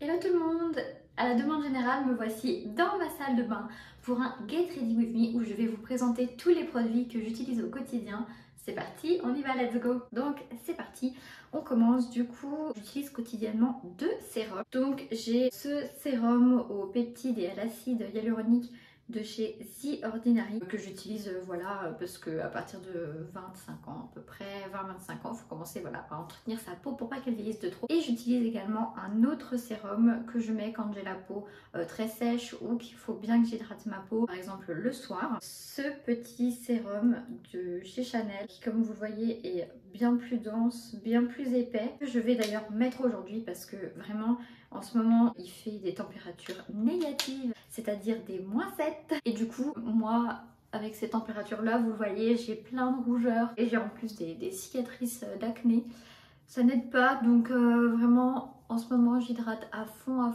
Hello tout le monde! À la demande générale, me voici dans ma salle de bain pour un Get Ready With Me où je vais vous présenter tous les produits que j'utilise au quotidien. C'est parti, on y va, let's go! Donc c'est parti, on commence. Du coup, j'utilise quotidiennement deux sérums. Donc j'ai ce sérum aux peptides et à l'acide hyaluronique de chez The Ordinary que j'utilise voilà parce que à partir de 25 ans à peu près, 20-25 ans, il faut commencer voilà à entretenir sa peau pour pas qu'elle vieillisse de trop. Et j'utilise également un autre sérum que je mets quand j'ai la peau très sèche ou qu'il faut bien que j'hydrate ma peau, par exemple le soir. Ce petit sérum de chez Chanel qui, comme vous le voyez, est bien plus dense, bien plus épais, que je vais d'ailleurs mettre aujourd'hui parce que vraiment en ce moment il fait des températures négatives, c'est-à-dire des -7, et du coup moi avec ces températures là, vous le voyez, j'ai plein de rougeurs et j'ai en plus des cicatrices d'acné. Ça n'aide pas, donc vraiment en ce moment j'hydrate à fond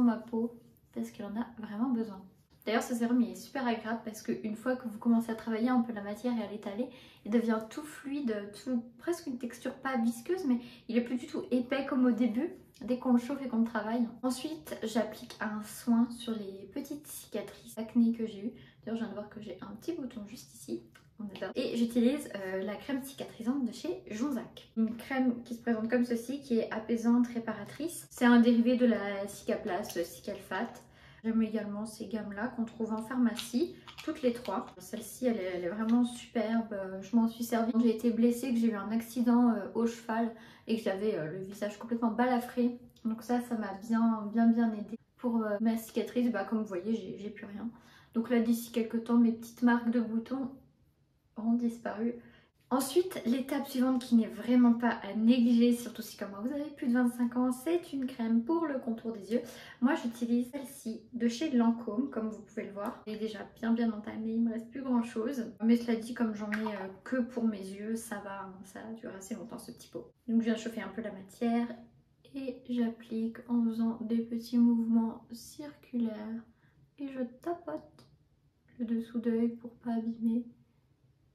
ma peau parce qu'elle en a vraiment besoin. D'ailleurs ce sérum il est super agréable parce qu'une fois que vous commencez à travailler un peu la matière et à l'étaler, il devient tout fluide, presque une texture pas visqueuse, mais il est plus du tout épais comme au début dès qu'on le chauffe et qu'on le travaille. Ensuite j'applique un soin sur les petites cicatrices d'acné que j'ai eues. D'ailleurs je viens de voir que j'ai un petit bouton juste ici. On adore. Et j'utilise la crème cicatrisante de chez Jonzac. Une crème qui se présente comme ceci, qui est apaisante, réparatrice. C'est un dérivé de la Cicaplast, Cicalfate. J'aime également ces gammes-là qu'on trouve en pharmacie, toutes les trois. Celle-ci, elle est vraiment superbe. Je m'en suis servie quand j'ai été blessée, que j'ai eu un accident au cheval et que j'avais le visage complètement balafré. Donc ça m'a bien aidé. Pour ma cicatrice, comme vous voyez, j'ai plus rien. Donc là, d'ici quelques temps, mes petites marques de boutons ont disparu. Ensuite, l'étape suivante qui n'est vraiment pas à négliger, surtout si comme moi vous avez plus de 25 ans, c'est une crème pour le contour des yeux. Moi j'utilise celle-ci de chez Lancôme, comme vous pouvez le voir. Elle est déjà bien entamée, il me reste plus grand chose. Mais cela dit, comme j'en ai que pour mes yeux, ça va, ça dure assez longtemps ce petit pot. Donc je viens chauffer un peu la matière et j'applique en faisant des petits mouvements circulaires. Et je tapote le dessous d'œil pour pas abîmer.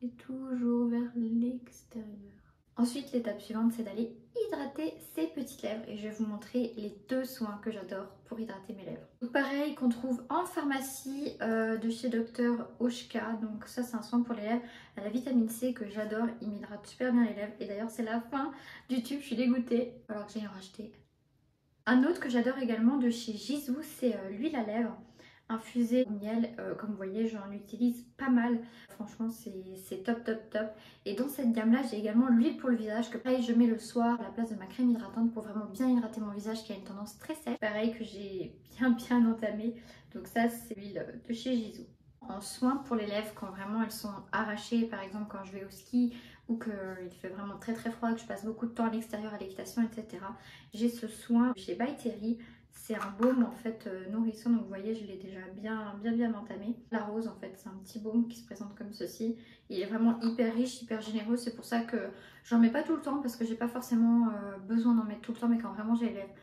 Et toujours vers l'extérieur. Ensuite, l'étape suivante, c'est d'aller hydrater ses petites lèvres. Et je vais vous montrer les deux soins que j'adore pour hydrater mes lèvres. Donc pareil, qu'on trouve en pharmacie de chez Dr Oshka. Donc ça, c'est un soin pour les lèvres à la vitamine C que j'adore. Il m'hydrate super bien les lèvres. Et d'ailleurs, c'est la fin du tube. Je suis dégoûtée. Alors que j'aille en racheter. Un autre que j'adore également de chez Jisoo, c'est l'huile à lèvres infusée au miel. Comme vous voyez, j'en utilise pas mal. Franchement, c'est top. Et dans cette gamme là, j'ai également l'huile pour le visage que pareil je mets le soir à la place de ma crème hydratante pour vraiment bien hydrater mon visage qui a une tendance très sèche. Pareil que j'ai bien entamé. Donc ça, c'est l'huile de chez Jisoo. En soin pour les lèvres quand vraiment elles sont arrachées, par exemple quand je vais au ski ou qu'il fait vraiment très froid, que je passe beaucoup de temps à l'extérieur à l'équitation, etc. J'ai ce soin chez By Terry. C'est un baume en fait nourrissant, donc vous voyez je l'ai déjà bien entamé. La rose en fait, c'est un petit baume qui se présente comme ceci. Il est vraiment hyper riche, hyper généreux, c'est pour ça que j'en mets pas tout le temps parce que j'ai pas forcément besoin d'en mettre tout le temps, mais quand vraiment j'ai les lèvres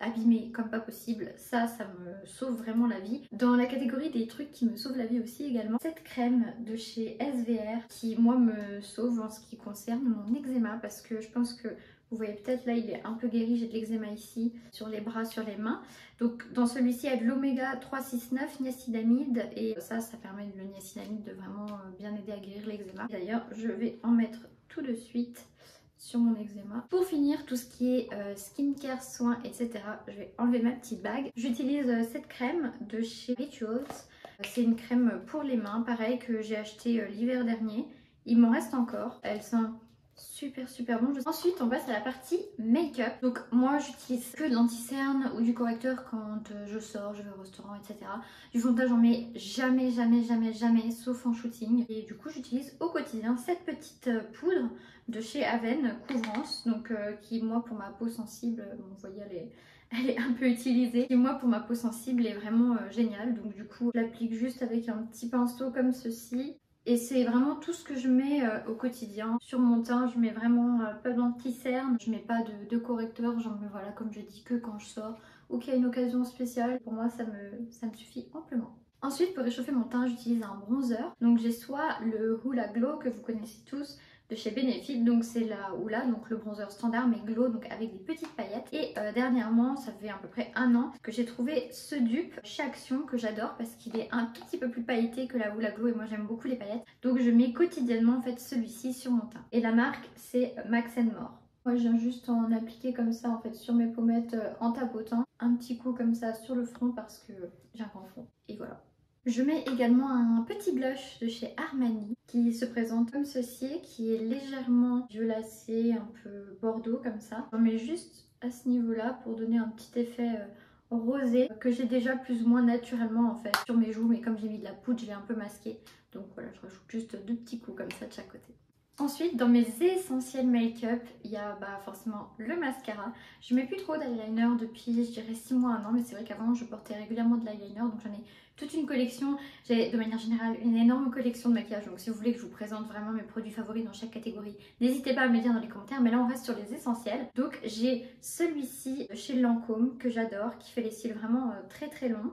abîmée comme pas possible, ça me sauve vraiment la vie. Dans la catégorie des trucs qui me sauvent la vie aussi également, cette crème de chez SVR qui moi me sauve en ce qui concerne mon eczéma, parce que je pense que vous voyez peut-être là il est un peu guéri, j'ai de l'eczéma ici, sur les bras, sur les mains. Donc dans celui-ci il y a de l'oméga 369 niacinamide et ça permet le niacinamide de vraiment bien aider à guérir l'eczéma. D'ailleurs je vais en mettre tout de suite sur mon eczéma. Pour finir, tout ce qui est skincare, soins, etc. Je vais enlever ma petite bague. J'utilise cette crème de chez Rituals. C'est une crème pour les mains, pareil que j'ai acheté l'hiver dernier. Il m'en reste encore. Elle sent super bon. Ensuite, on passe à la partie make-up. Donc moi, j'utilise que de l'anti-cerne ou du correcteur quand je sors, je vais au restaurant, etc. Du fond de teint, j'en mets jamais, sauf en shooting. Et du coup, j'utilise au quotidien cette petite poudre de chez Aven, Couvrance, donc qui moi pour ma peau sensible, vous voyez elle est un peu utilisée, et moi pour ma peau sensible est vraiment géniale. Donc du coup je l'applique juste avec un petit pinceau comme ceci. Et c'est vraiment tout ce que je mets au quotidien. Sur mon teint, je mets vraiment pas d'anti-cerne, je mets pas de correcteur, j'en mets voilà comme je dis que quand je sors ou qu'il y a une occasion spéciale. Pour moi ça me suffit amplement. Ensuite pour réchauffer mon teint j'utilise un bronzer. Donc j'ai soit le Hoola Glow que vous connaissez tous, de chez Benefit, donc c'est là ou là, donc le bronzer standard mais glow, donc avec des petites paillettes. Et dernièrement, ça fait à peu près un an que j'ai trouvé ce dupe chez Action que j'adore parce qu'il est un tout petit peu plus pailleté que la Hoola Glow et moi j'aime beaucoup les paillettes. Donc je mets quotidiennement en fait celui-ci sur mon teint. Et la marque c'est Max & More. Moi je viens juste en appliquer comme ça en fait sur mes pommettes en tapotant. Un petit coup comme ça sur le front parce que j'ai un grand front. Et voilà. Je mets également un petit blush de chez Armani qui se présente comme ceci, qui est légèrement violacé, un peu bordeaux comme ça. J'en mets juste à ce niveau-là pour donner un petit effet rosé que j'ai déjà plus ou moins naturellement en fait sur mes joues, mais comme j'ai mis de la poudre, je l'ai un peu masqué. Donc voilà, je rajoute juste 2 petits coups comme ça de chaque côté. Ensuite, dans mes essentiels make-up, il y a forcément le mascara. Je mets plus trop d'eyeliner depuis, je dirais 6 mois, 1 an, mais c'est vrai qu'avant je portais régulièrement de l'eyeliner, donc j'en ai toute une collection. J'ai de manière générale une énorme collection de maquillage, donc si vous voulez que je vous présente vraiment mes produits favoris dans chaque catégorie, n'hésitez pas à me le dire dans les commentaires, mais là on reste sur les essentiels. Donc j'ai celui-ci de chez Lancôme que j'adore, qui fait les cils vraiment très très longs.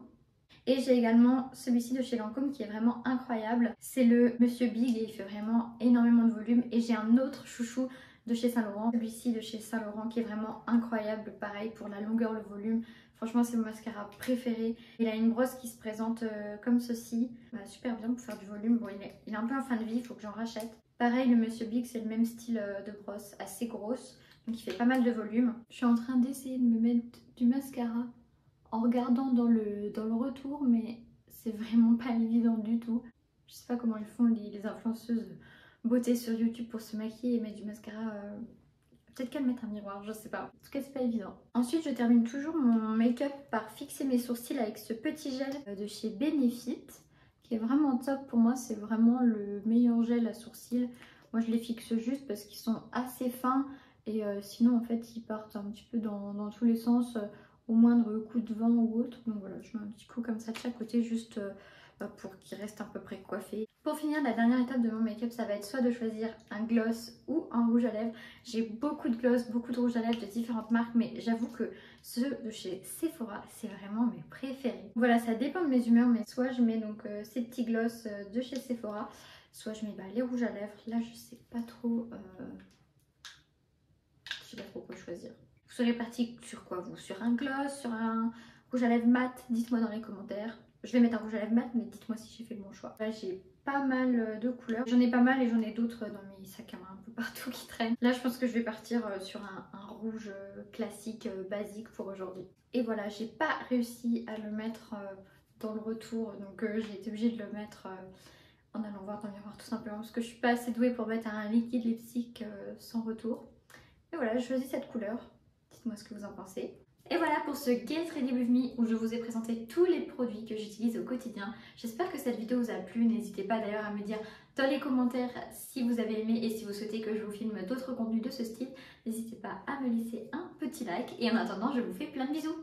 Et j'ai également celui-ci de chez Lancôme qui est vraiment incroyable. C'est le Monsieur Big et il fait vraiment énormément de volume. Et j'ai un autre chouchou de chez Saint Laurent, celui-ci de chez Saint Laurent qui est vraiment incroyable. Pareil pour la longueur, le volume. Franchement c'est mon mascara préféré. Il a une brosse qui se présente comme ceci. Super bien pour faire du volume. Bon il est un peu en fin de vie, il faut que j'en rachète. Pareil le Monsieur Big c'est le même style de brosse, assez grosse. Donc il fait pas mal de volume. Je suis en train d'essayer de me mettre du mascara en regardant dans le retour, mais c'est vraiment pas évident du tout. Je sais pas comment ils font les influenceuses beauté sur YouTube pour se maquiller et mettre du mascara. Peut-être qu'elles mettent un miroir, je sais pas. En tout cas, c'est pas évident. Ensuite, je termine toujours mon make-up par fixer mes sourcils avec ce petit gel de chez Benefit, qui est vraiment top pour moi. C'est vraiment le meilleur gel à sourcils. Moi, je les fixe juste parce qu'ils sont assez fins et sinon, en fait, ils partent un petit peu dans tous les sens. Au moindre coup de vent ou autre. Donc voilà, je mets un petit coup comme ça de chaque côté juste pour qu'il reste à peu près coiffé. Pour finir, la dernière étape de mon make-up, ça va être soit de choisir un gloss ou un rouge à lèvres. J'ai beaucoup de gloss, beaucoup de rouge à lèvres de différentes marques, mais j'avoue que ceux de chez Sephora, c'est vraiment mes préférés. Voilà, ça dépend de mes humeurs, mais soit je mets donc ces petits gloss de chez Sephora, soit je mets les rouges à lèvres. Là, je sais pas trop quoi choisir. Vous serez parti sur quoi vous? Sur un gloss, sur un rouge à lèvres mat? Dites-moi dans les commentaires. Je vais mettre un rouge à lèvres mat, mais dites-moi si j'ai fait le bon choix. Là j'ai pas mal de couleurs. J'en ai pas mal et j'en ai d'autres dans mes sacs à main un peu partout qui traînent. Là je pense que je vais partir sur un rouge classique, basique pour aujourd'hui. Et voilà, j'ai pas réussi à le mettre dans le retour, donc j'ai été obligée de le mettre en allant voir dans le miroir tout simplement parce que je suis pas assez douée pour mettre un liquide lipstick sans retour. Et voilà, j'ai choisi cette couleur. Dites-moi ce que vous en pensez. Et voilà pour ce Get Ready With Me où je vous ai présenté tous les produits que j'utilise au quotidien. J'espère que cette vidéo vous a plu. N'hésitez pas d'ailleurs à me dire dans les commentaires si vous avez aimé et si vous souhaitez que je vous filme d'autres contenus de ce style. N'hésitez pas à me laisser un petit like. Et en attendant, je vous fais plein de bisous.